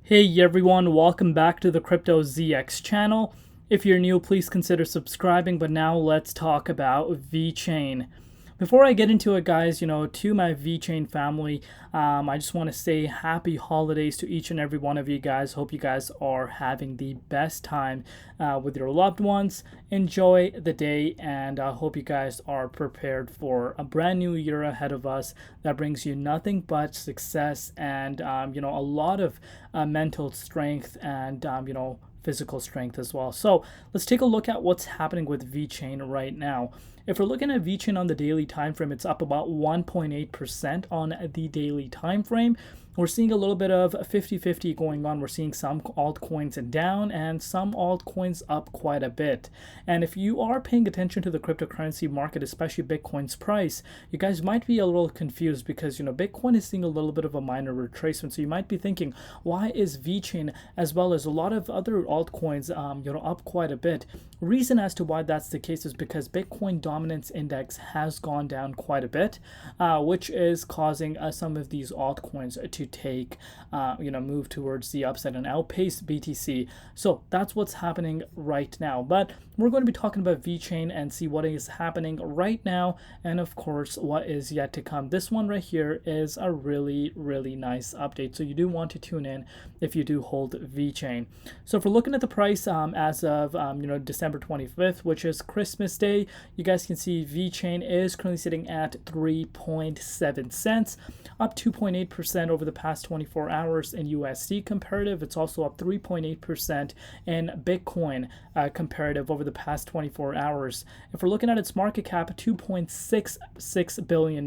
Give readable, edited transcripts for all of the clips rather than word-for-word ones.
Hey everyone, welcome back to the Crypto ZX channel. If you're new, please consider subscribing, but now let's talk about Vechain. Before I get into it, guys, to my Vechain family, I just want to say happy holidays to each and every one of you guys. Hope you guys are having the best time with your loved ones. Enjoy the day, and I hope you guys are prepared for a brand new year ahead of us that brings you nothing but success and, a lot of mental strength and, physical strength as well. So let's take a look at what's happening with Vechain right now. If we're looking at Vechain on the daily time frame, it's up about 1.8% on the daily time frame. We're seeing a little bit of 50-50 going on. We're seeing some altcoins down and some altcoins up quite a bit. And if you are paying attention to the cryptocurrency market, especially Bitcoin's price, you guys might be a little confused because, Bitcoin is seeing a little bit of a minor retracement. So you might be thinking, why is Vechain as well as a lot of other altcoins, up quite a bit? Reason as to why that's the case is because Bitcoin dominance index has gone down quite a bit, which is causing some of these altcoins to take move towards the upside and outpace BTC. So that's what's happening right now, but we're going to be talking about Vechain and see what is happening right now and of course what is yet to come. This one right here is a really nice update, so you do want to tune in if you do hold Vechain. So if we're looking at the price as of December 25th, which is Christmas Day, you guys can see Vechain is currently sitting at 3.7 cents, up 2.8% over the past 24 hours in USD comparative. It's also up 3.8% in Bitcoin comparative over the past 24 hours. If we're looking at its market cap, $2.66 billion,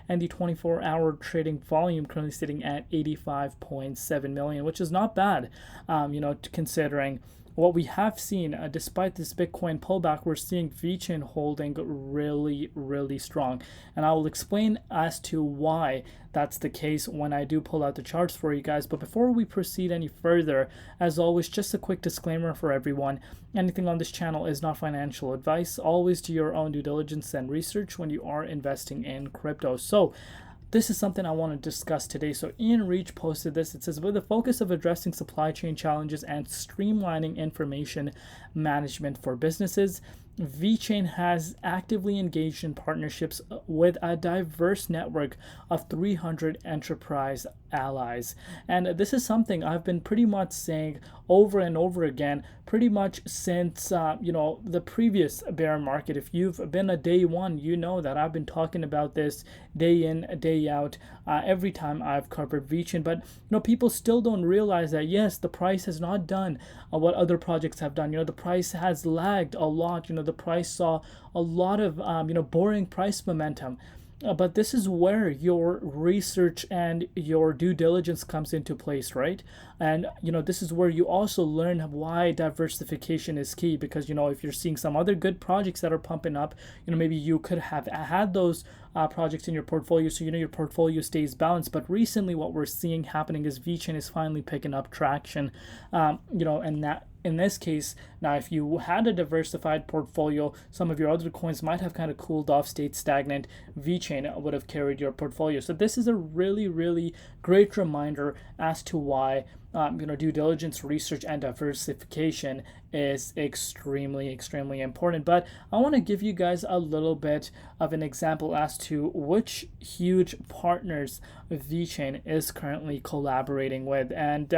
and the 24-hour trading volume currently sitting at 85.7 million, which is not bad, considering what we have seen. Despite this Bitcoin pullback, we're seeing Vechain holding really strong, and I will explain as to why that's the case when I do pull out the charts for you guys. But before we proceed any further, as always, just a quick disclaimer for everyone: anything on this channel is not financial advice. Always do your own due diligence and research when you are investing in crypto. So this is something I want to discuss today. So Ian Reach posted this. It says, with the focus of addressing supply chain challenges and streamlining information management for businesses, Vechain has actively engaged in partnerships with a diverse network of 300 enterprise allies. And this is something I've been pretty much saying over and over again, pretty much since the previous bear market. If you've been a day one, you know that I've been talking about this day in, day out, every time I've covered Vechain. But people still don't realize that yes, the price has not done what other projects have done. The price has lagged a lot. The price saw a lot of boring price momentum. But this is where your research and your due diligence comes into place, right? And this is where you also learn why diversification is key, because if you're seeing some other good projects that are pumping up, maybe you could have had those projects in your portfolio, so your portfolio stays balanced. But recently what we're seeing happening is Vechain is finally picking up traction, and that in this case, now if you had a diversified portfolio, some of your other coins might have kind of cooled off, stayed stagnant. Vechain would have carried your portfolio. So this is a really great reminder as to why due diligence, research, and diversification is extremely important. But I want to give you guys a little bit of an example as to which huge partners Vechain is currently collaborating with. And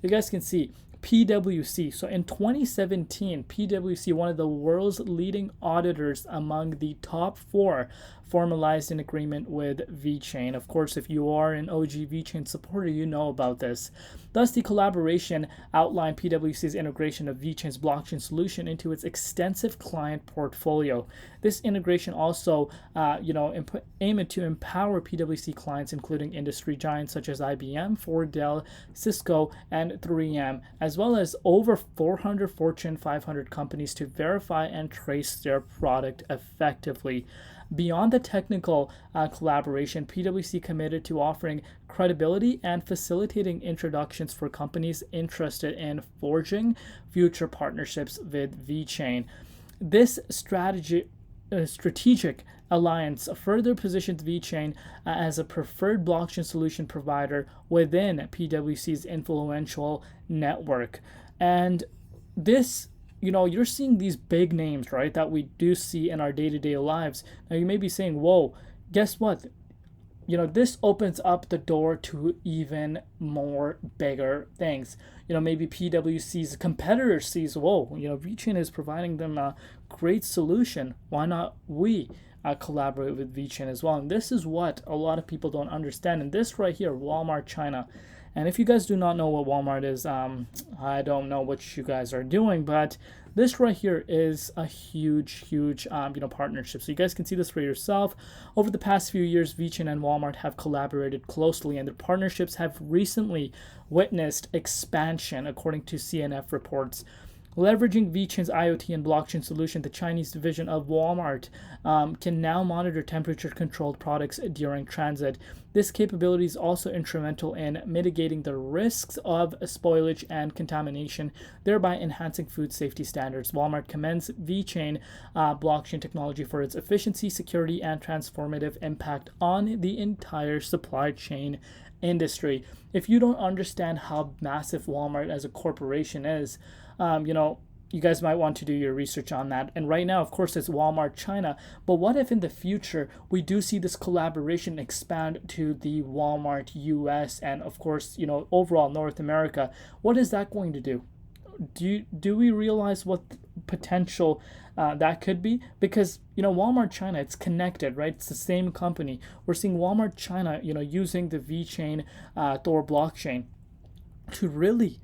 you guys can see PwC. So in 2017, PwC, one of the world's leading auditors among the top 4, formalized an agreement with Vechain. Of course, if you are an OG Vechain supporter, you know about this. Thus, the collaboration outlined PwC's integration of Vechain's blockchain solution into its extensive client portfolio. This integration also, aimed to empower PwC clients, including industry giants such as IBM, Ford, Dell, Cisco, and 3M, as well as over 400 Fortune 500 companies to verify and trace their product effectively. Beyond the technical collaboration, PwC committed to offering credibility and facilitating introductions for companies interested in forging future partnerships with Vechain. This strategy strategic alliance further positions VeChain as a preferred blockchain solution provider within PwC's influential network. And this, you're seeing these big names, right, that we do see in our day-to-day lives. Now you may be saying, whoa, guess what? This opens up the door to even more bigger things. Maybe PwC's competitor sees, whoa, VeChain is providing them a great solution. Why not we collaborate with VeChain as well? And this is what a lot of people don't understand. And this right here, Walmart China. And if you guys do not know what Walmart is, I don't know what you guys are doing, but this right here is a huge partnership. So you guys can see this for yourself. Over the past few years, VeChain and Walmart have collaborated closely, and their partnerships have recently witnessed expansion, according to CNF reports. Leveraging VeChain's IoT and blockchain solution, the Chinese division of Walmart can now monitor temperature-controlled products during transit. This capability is also instrumental in mitigating the risks of spoilage and contamination, thereby enhancing food safety standards. Walmart commends VeChain blockchain technology for its efficiency, security, and transformative impact on the entire supply chain industry. If you don't understand how massive Walmart as a corporation is, you guys might want to do your research on that. And right now, of course, it's Walmart China. But what if in the future we do see this collaboration expand to the Walmart US and, of course, overall North America? What is that going to do? Do we realize what potential that could be? Because Walmart China, it's connected, right? It's the same company. We're seeing Walmart China using the VeChain Thor blockchain to really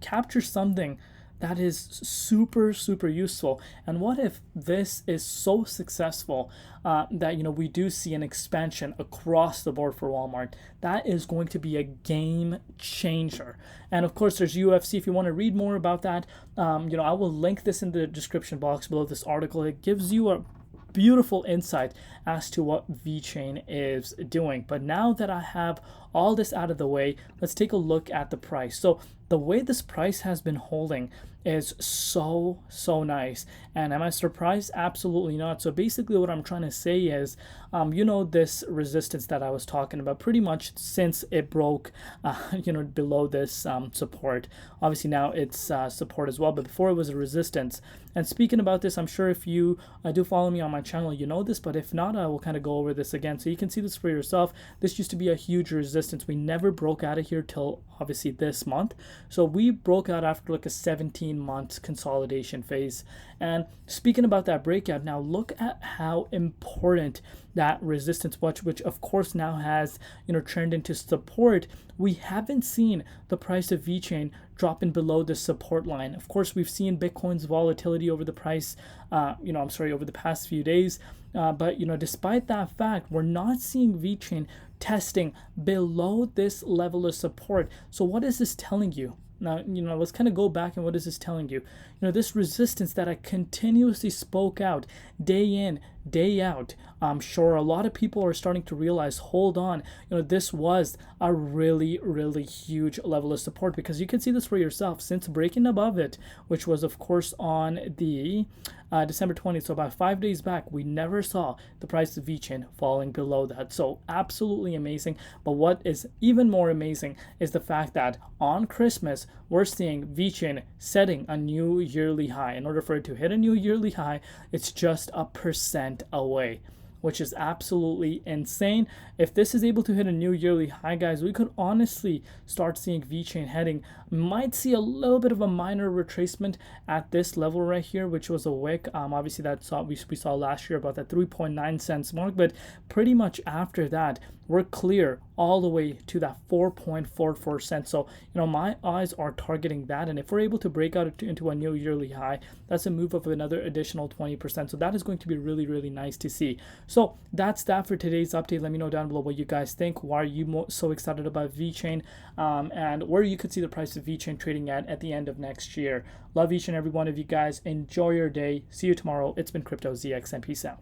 capture something that is super useful. And what if this is so successful that we do see an expansion across the board for Walmart? That is going to be a game changer. And of course, there's UFC. If you want to read more about that, I will link this in the description box below this article. It gives you a beautiful insight as to what VeChain is doing. But now that I have all this out of the way, let's take a look at the price. So the way this price has been holding is so nice. And am I surprised? Absolutely not. So basically what I'm trying to say is, this resistance that I was talking about, pretty much since it broke, below this support. Obviously now it's support as well, but before it was a resistance. And speaking about this, I'm sure if you do follow me on my channel, you know this, but if not, I will kind of go over this again. So you can see this for yourself. This used to be a huge resistance. We never broke out of here till obviously this month. So we broke out after like a 17-month consolidation phase. And speaking about that breakout, now look at how important that resistance was, which of course now has turned into support. We haven't seen the price of VeChain dropping below the support line. Of course, we've seen Bitcoin's volatility over the over the past few days. But despite that fact, we're not seeing VeChain testing below this level of support. So what is this telling you? Now, let's kind of go back and what is this telling you? This resistance that I continuously spoke out day in, day out. I'm sure a lot of people are starting to realize, hold on, this was a really huge level of support, because you can see this for yourself since breaking above it, which was of course on the December 20th, so about 5 days back, we never saw the price of VeChain falling below that. So absolutely amazing. But what is even more amazing is the fact that on Christmas, we're seeing VeChain setting a new yearly high. In order for it to hit a new yearly high, it's just 1% away, which is absolutely insane. If this is able to hit a new yearly high, guys, we could honestly start seeing VeChain heading. Might see a little bit of a minor retracement at this level right here, which was a wick. Obviously that we saw last year about that 3.9 cents mark, but pretty much after that, we're clear all the way to that 4.44 cents. So, my eyes are targeting that. And if we're able to break out into a new yearly high, that's a move of another additional 20%. So that is going to be really nice to see. So that's that for today's update. Let me know down below what you guys think. Why are you so excited about VeChain, and where you could see the price of VeChain trading at the end of next year. Love each and every one of you guys. Enjoy your day. See you tomorrow. It's been Crypto ZX, and peace out.